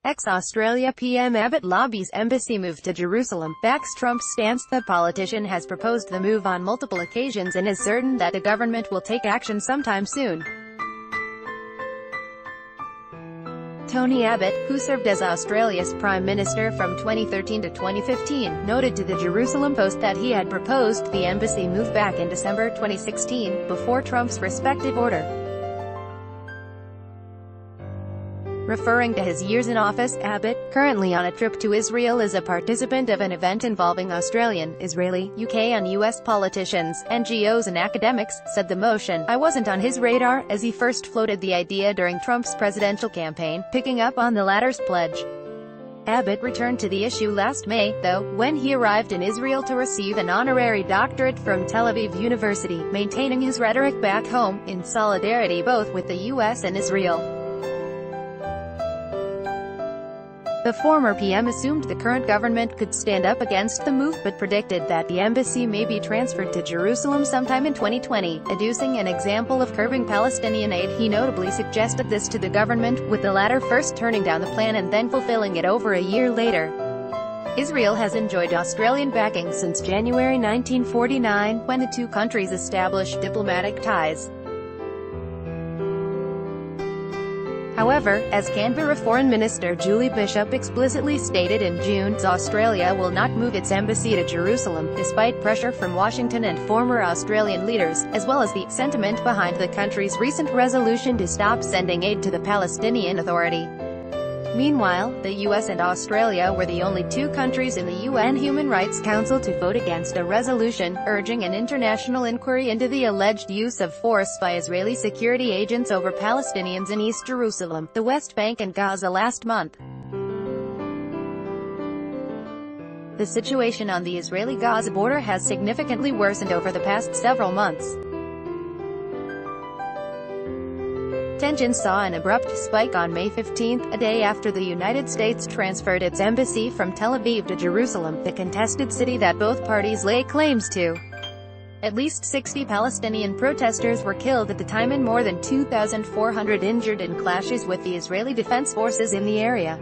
Ex-Australia PM Abbott Lobbies embassy move to Jerusalem, backs Trump's stance. The politician has proposed the move on multiple occasions and is certain that the government will take action sometime soon. Tony Abbott, who served as Australia's Prime Minister from 2013 to 2015, noted to the Jerusalem Post that he had proposed the embassy move back in December 2016, before Trump's respective order. Referring to his years in office, Abbott, currently on a trip to Israel as a participant of an event involving Australian, Israeli, UK and US politicians, NGOs and academics, said the motion, "I wasn't on his radar," as he first floated the idea during Trump's presidential campaign, picking up on the latter's pledge. Abbott returned to the issue last May, though, when he arrived in Israel to receive an honorary doctorate from Tel Aviv University, maintaining his rhetoric back home, in solidarity both with the US and Israel. The former PM assumed the current government could stand up against the move, but predicted that the embassy may be transferred to Jerusalem sometime in 2020. Adducing an example of curbing Palestinian aid, he notably suggested this to the government, with the latter first turning down the plan and then fulfilling it over a year later. Israel has enjoyed Australian backing since January 1949, when the two countries established diplomatic ties. However, as Canberra Foreign Minister Julie Bishop explicitly stated in June, Australia will not move its embassy to Jerusalem, despite pressure from Washington and former Australian leaders, as well as the sentiment behind the country's recent resolution to stop sending aid to the Palestinian Authority. Meanwhile, the US and Australia were the only two countries in the UN Human Rights Council to vote against a resolution, urging an international inquiry into the alleged use of force by Israeli security agents over Palestinians in East Jerusalem, the West Bank and Gaza last month. The situation on the Israeli-Gaza border has significantly worsened over the past several months. Tensions saw an abrupt spike on May 15, a day after the United States transferred its embassy from Tel Aviv to Jerusalem, the contested city that both parties lay claims to. At least 60 Palestinian protesters were killed at the time and more than 2,400 injured in clashes with the Israeli Defense Forces in the area.